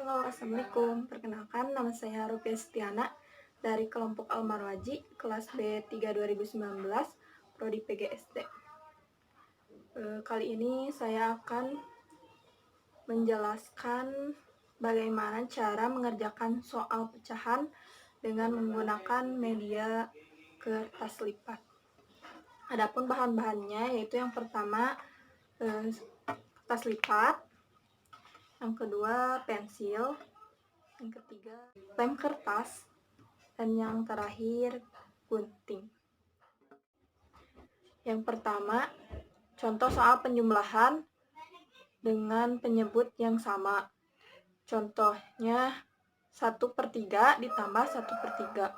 Halo, Assalamualaikum. Perkenalkan, nama saya Rupiah Setiana dari kelompok Almarwaji, kelas B3 2019, Prodi PGSD. Kali ini saya akan menjelaskan bagaimana cara mengerjakan soal pecahan dengan menggunakan media kertas lipat. Adapun bahan-bahannya yaitu yang pertama kertas lipat, yang kedua pensil, yang ketiga lem kertas, dan yang terakhir gunting. Yang pertama, contoh soal penjumlahan dengan penyebut yang sama. Contohnya 1/3 ditambah 1/3.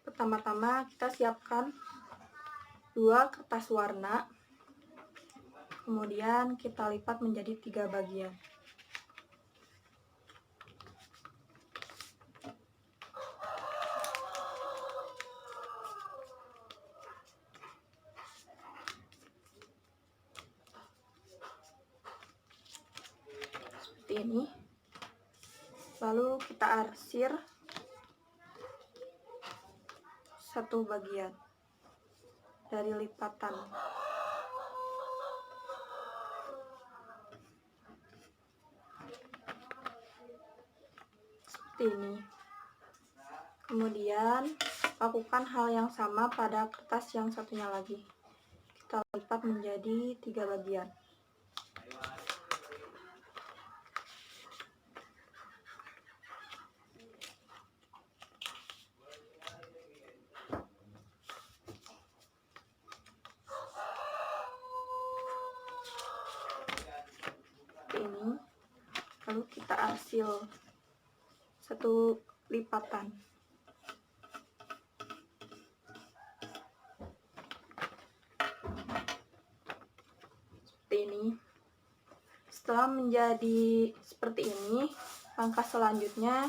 Pertama-tama kita siapkan 2 kertas warna, kemudian kita lipat menjadi 3 bagian. Seperti ini. Lalu kita arsir satu bagian dari lipatan. Seperti ini. Kemudian lakukan hal yang sama pada kertas yang satunya lagi. Kita lipat menjadi 3 bagian. Ini, lalu kita arsil satu lipatan. Seperti ini. Setelah menjadi seperti ini, langkah selanjutnya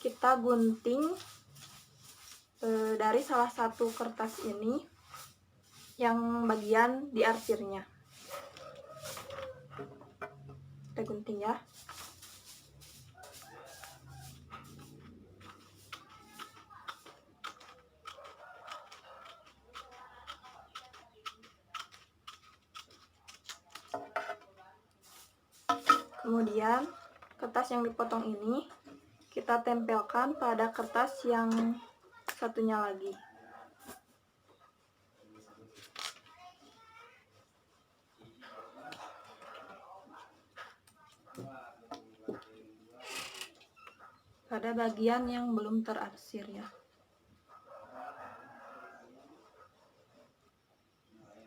kita gunting dari salah satu kertas ini yang bagian diarsirnya. Kita gunting ya. Kemudian kertas yang dipotong ini kita tempelkan pada kertas yang satunya lagi. Pada bagian yang belum terarsir ya.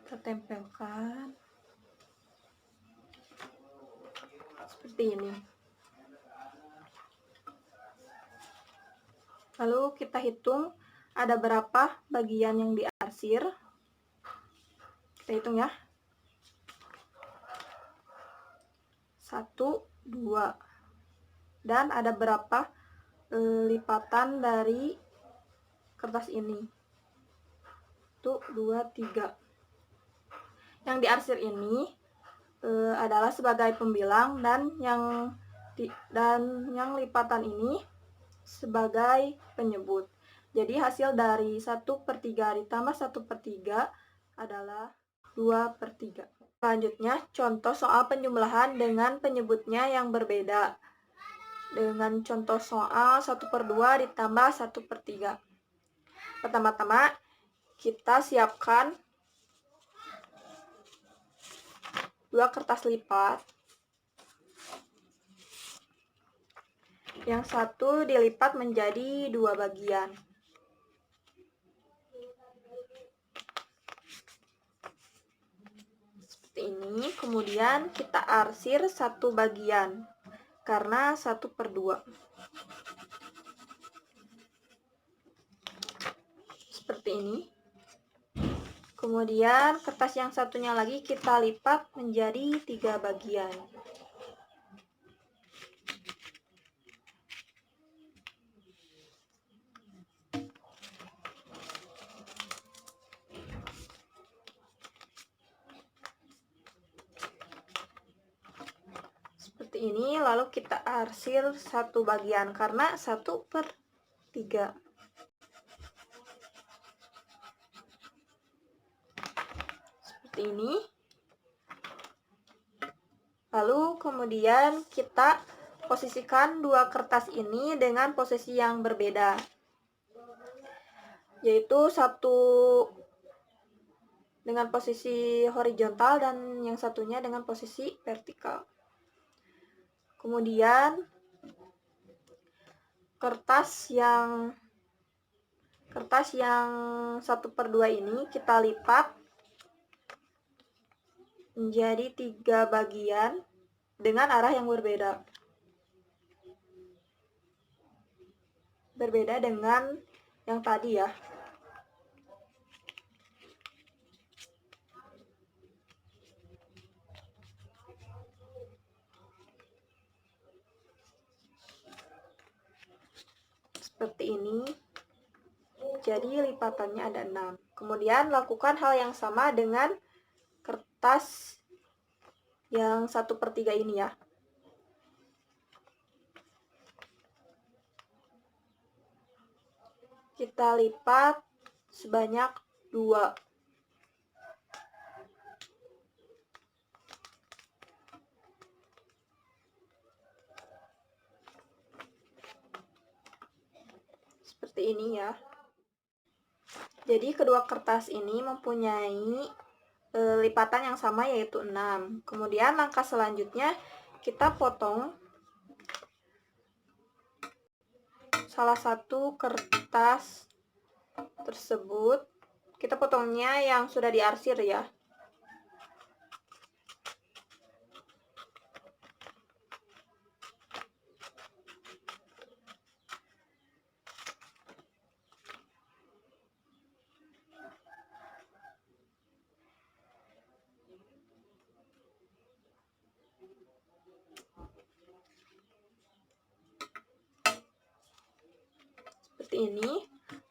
Kita tempelkan seperti ini. Lalu kita hitung ada berapa bagian yang diarsir. Kita hitung ya. 1, 2. Dan ada berapa lipatan dari kertas ini. 1, 2, 3. Yang diarsir ini adalah sebagai pembilang dan yang lipatan ini sebagai penyebut. Jadi hasil dari 1/3 ditambah 1/3 adalah 2/3. Selanjutnya, contoh soal penjumlahan dengan penyebutnya yang berbeda. Dengan contoh soal 1/2 ditambah 1/3. Pertama-tama, kita siapkan 2 kertas lipat. Yang satu dilipat menjadi 2 bagian. Seperti ini. Kemudian kita arsir satu bagian karena 1/2. Seperti ini. Kemudian kertas yang satunya lagi kita lipat menjadi 3 bagian. seperti ini, lalu kita arsir satu bagian karena 1/3. Seperti ini. Lalu kemudian kita posisikan dua kertas ini dengan posisi yang berbeda, yaitu satu dengan posisi horizontal dan yang satunya dengan posisi vertikal. Kemudian kertas yang 1/2 ini kita lipat menjadi 3 bagian dengan arah yang berbeda. Berbeda dengan yang tadi ya. Seperti ini. Jadi lipatannya ada 6. Kemudian lakukan hal yang sama dengan kertas yang 1/3 ini ya. Kita lipat sebanyak 2. Seperti ini ya. Jadi kedua kertas ini mempunyai lipatan yang sama, yaitu 6. Kemudian langkah selanjutnya kita potong salah satu kertas tersebut. Kita potongnya yang sudah diarsir ya. Seperti ini.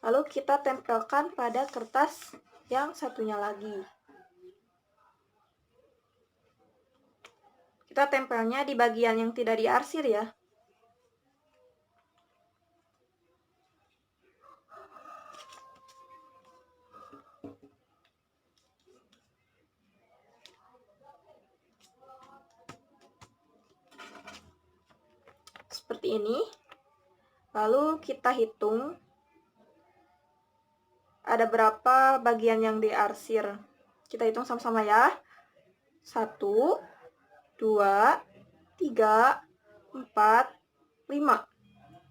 Lalu kita tempelkan pada kertas yang satunya lagi. Kita tempelnya di bagian yang tidak diarsir ya. Seperti ini. Lalu kita hitung ada berapa bagian yang diarsir. Kita hitung sama-sama ya. 1, 2, 3, 4, 5.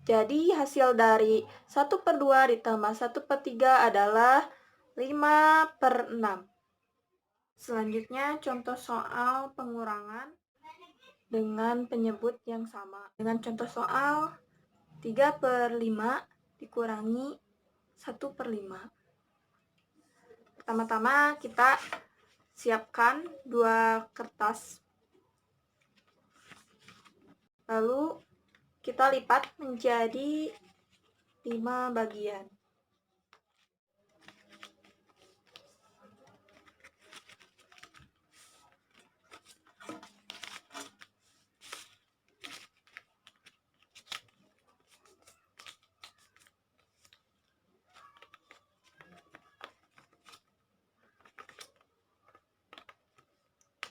Jadi hasil dari 1/2 ditambah 1/3 adalah 5/6. Selanjutnya contoh soal pengurangan dengan penyebut yang sama. Dengan contoh soal 3/5 dikurangi 1/5. Pertama-tama kita siapkan 2 kertas. Lalu kita lipat menjadi 5 bagian.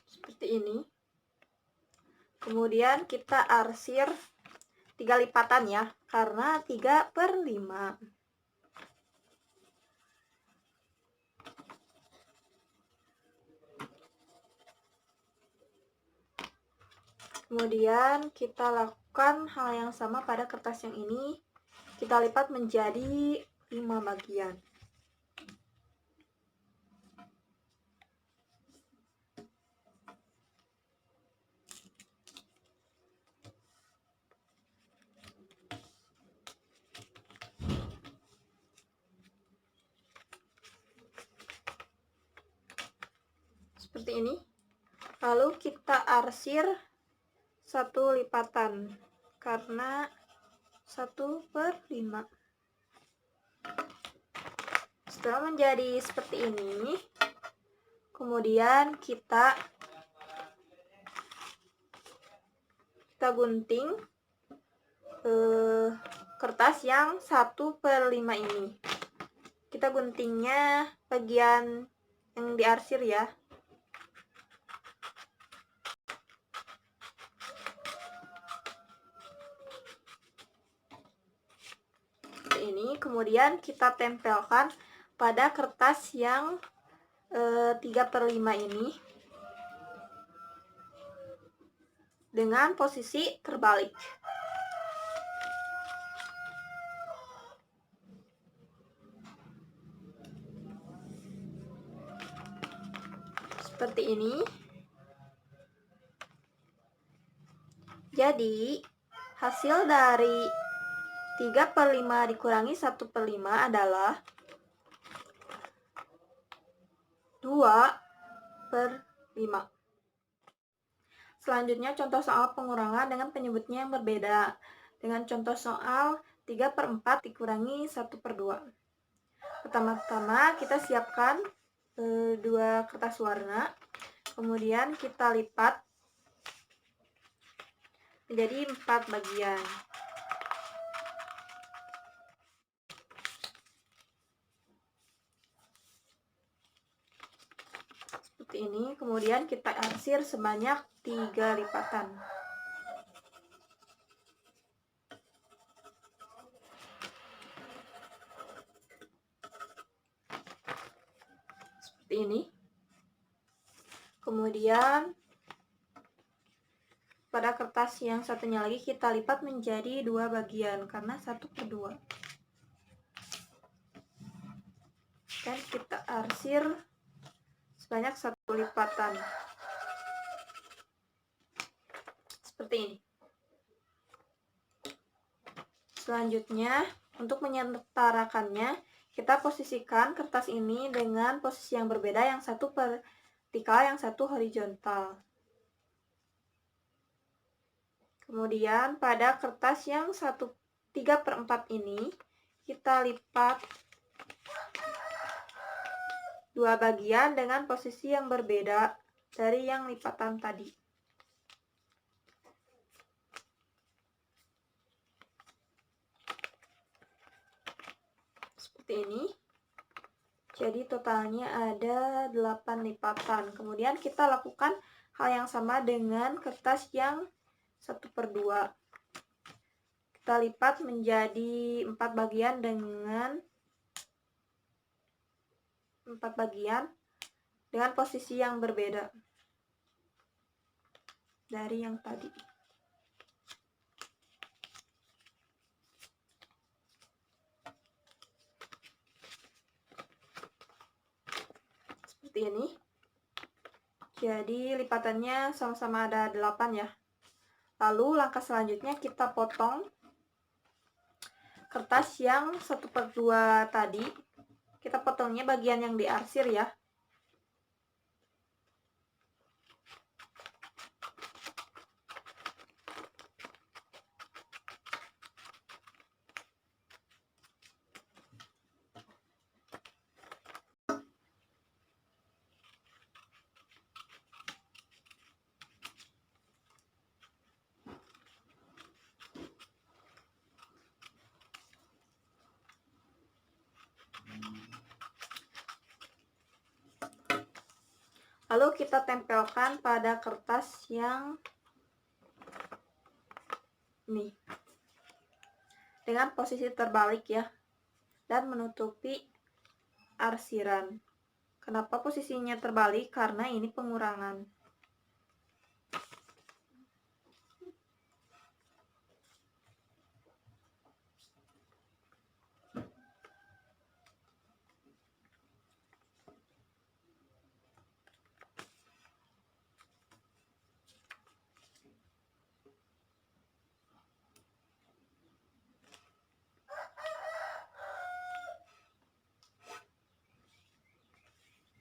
Seperti ini. Kemudian kita arsir 3 lipatan ya, karena 3/5. Kemudian kita lakukan hal yang sama pada kertas yang ini. Kita lipat menjadi 5 bagian. Seperti ini. Lalu kita arsir 1 lipatan karena 1/5. Setelah menjadi seperti ini, kemudian kita kita gunting kertas yang 1/5 ini. Kita guntingnya bagian yang diarsir ya. Seperti ini, kemudian kita tempelkan pada kertas yang 3/5 ini dengan posisi terbalik. Seperti ini. Jadi, hasil dari 3/5 dikurangi 1/5 adalah 2/5. Selanjutnya, contoh soal pengurangan dengan penyebutnya yang berbeda. Dengan contoh soal 3/4 dikurangi 1/2. Pertama-tama kita siapkan 2 kertas warna, kemudian kita lipat menjadi 4 bagian. Seperti ini, kemudian kita arsir sebanyak 3 lipatan. Seperti ini. Kemudian pada kertas yang satunya lagi kita lipat menjadi 2 bagian karena 1/2. Dan kita arsir sebanyak 1 lipatan. Seperti ini. Selanjutnya, untuk menyetarakannya, kita posisikan kertas ini dengan posisi yang berbeda, yang satu vertikal, yang satu horizontal. Kemudian pada kertas yang 3/4 ini, kita lipat 2 bagian dengan posisi yang berbeda dari yang lipatan tadi. Seperti ini. Jadi totalnya ada 8 lipatan. Kemudian kita lakukan hal yang sama dengan kertas yang 1/2. Kita lipat menjadi 4 bagian dengan 4 bagian dengan posisi yang berbeda dari yang tadi. Seperti ini. Jadi lipatannya sama-sama ada 8 ya. Lalu langkah selanjutnya kita potong kertas yang 1/2 tadi. Kita potongnya bagian yang diarsir ya. Lalu kita tempelkan pada kertas yang ini dengan posisi terbalik ya, dan menutupi arsiran. Kenapa posisinya terbalik? Karena ini pengurangan.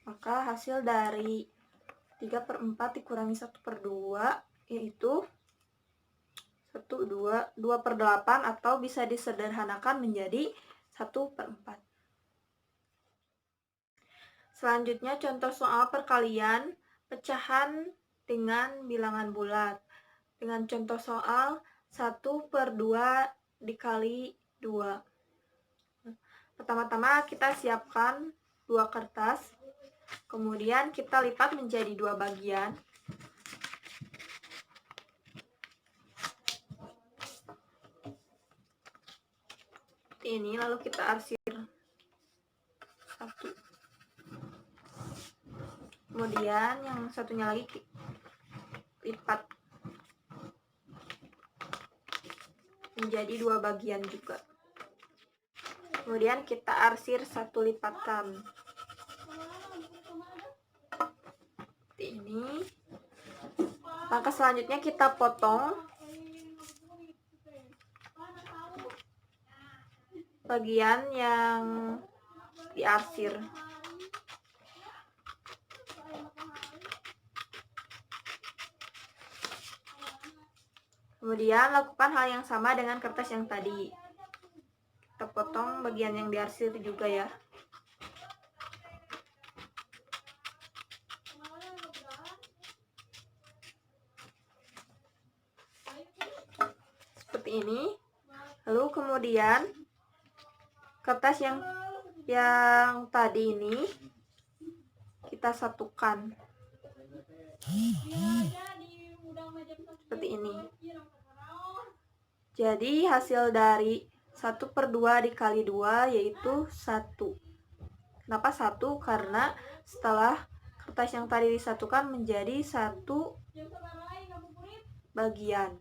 Maka hasil dari 3/4 dikurangi 1/2 yaitu 2/8 atau bisa disederhanakan menjadi 1/4. Selanjutnya contoh soal perkalian pecahan dengan bilangan bulat. dengan contoh soal 1/2 dikali 2. Pertama-tama kita siapkan 2 kertas, kemudian kita lipat menjadi 2 bagian. Seperti ini, lalu kita arsir 1. Kemudian yang satunya lagi lipat menjadi 2 bagian juga. Kemudian kita arsir 1 lipatan. Seperti ini. Langkah selanjutnya kita potong bagian yang diarsir. Kemudian lakukan hal yang sama dengan kertas yang tadi. Kita potong bagian yang diarsir juga ya. Seperti ini. Lalu kemudian kertas yang tadi ini kita satukan. Seperti ini. Jadi hasil dari 1/2 dikali 2 yaitu 1. Kenapa 1? Karena setelah kertas yang tadi disatukan menjadi 1 bagian.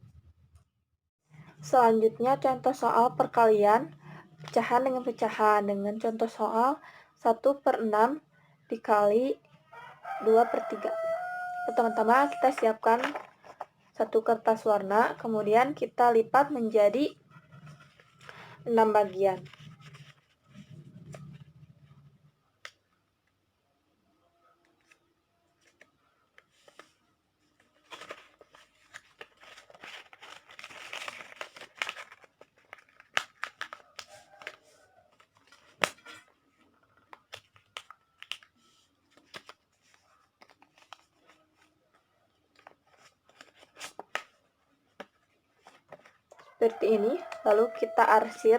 Selanjutnya contoh soal perkalian pecahan dengan pecahan dengan contoh soal 1/6 dikali 2/3. Pertama-tama kita siapkan 1 kertas warna, kemudian kita lipat menjadi 6 bagian. Seperti ini, lalu kita arsir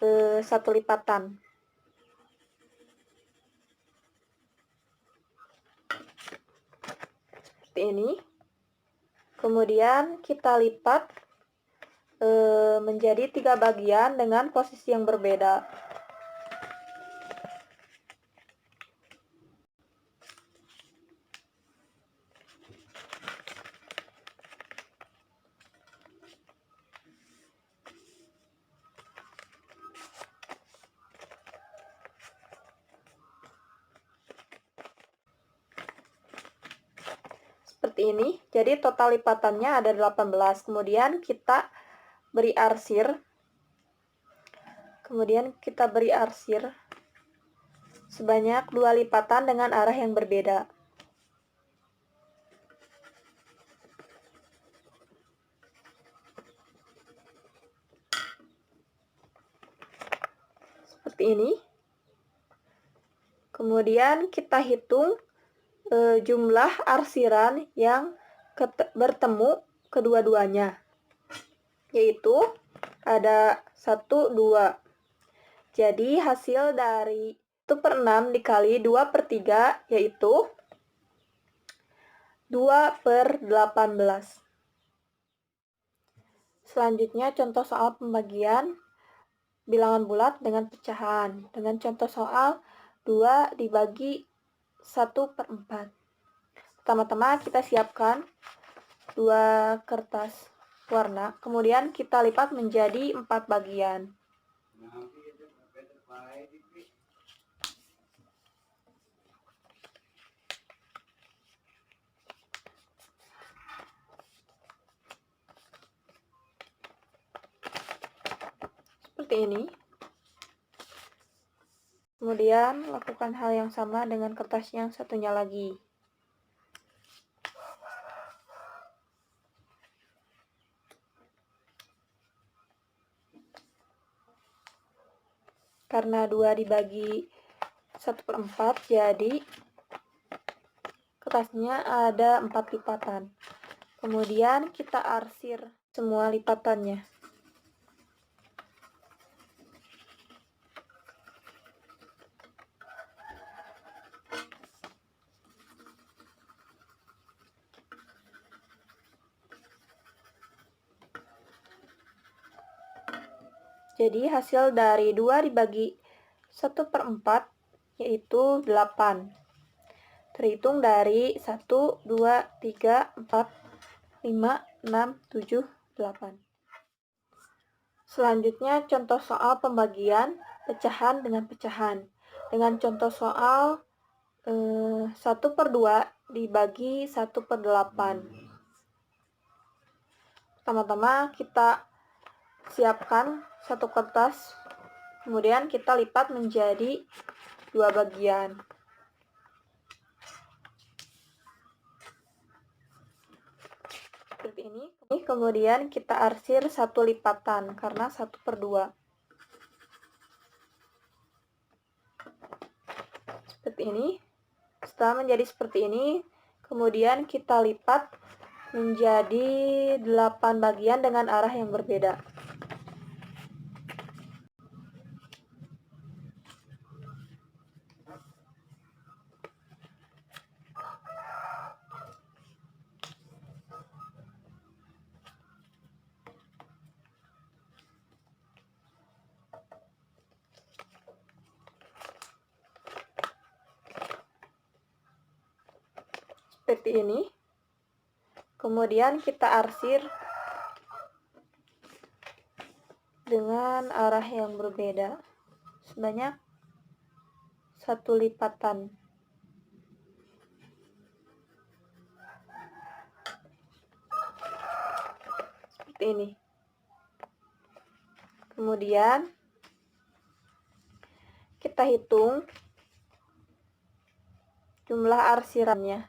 1 lipatan. Seperti ini. Kemudian kita lipat menjadi 3 bagian dengan posisi yang berbeda. Seperti ini. Jadi total lipatannya ada 18. Kemudian kita beri arsir. Sebanyak 2 lipatan dengan arah yang berbeda. Seperti ini. Kemudian kita hitung jumlah arsiran yang bertemu kedua-duanya, yaitu ada 1, 2. Jadi hasil dari 1/6 dikali 2/3 yaitu 2/18. Selanjutnya contoh soal pembagian bilangan bulat dengan pecahan dengan contoh soal 2 dibagi 1/4. Pertama-tama kita siapkan 2 kertas warna, kemudian kita lipat menjadi 4 bagian. Seperti ini. Kemudian lakukan hal yang sama dengan kertas yang satunya lagi. Karena 2 dibagi 1/4, jadi kertasnya ada 4 lipatan. Kemudian kita arsir semua lipatannya. Jadi hasil dari 2 dibagi 1/4 yaitu 8. Terhitung dari 1, 2, 3, 4, 5, 6, 7, 8. Selanjutnya contoh soal pembagian pecahan dengan pecahan. Dengan contoh soal 1/2 dibagi 1/8. Pertama-tama kita siapkan satu kertas, kemudian kita lipat menjadi 2 bagian. Seperti ini. Kemudian kita arsir satu lipatan karena 1/2. Seperti ini. Setelah menjadi seperti ini, kemudian kita lipat menjadi 8 bagian dengan arah yang berbeda. Seperti ini. Kemudian kita arsir dengan arah yang berbeda sebanyak 1 lipatan. Seperti ini. Kemudian kita hitung jumlah arsirannya.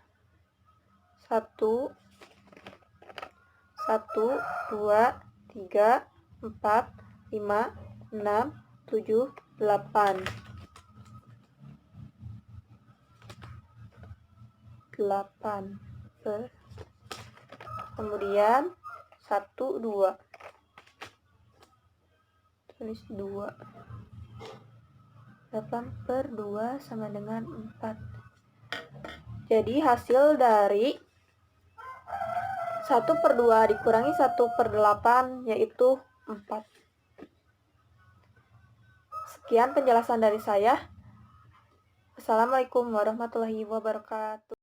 1, 2, 3, 4, 5, 6, 7, 8. 8 kemudian 1, 2. Tulis 2. 8/2 sama dengan 4. Jadi hasil dari 1/2 dikurangi 1/8 yaitu 4. Sekian penjelasan dari saya. Assalamualaikum warahmatullahi wabarakatuh.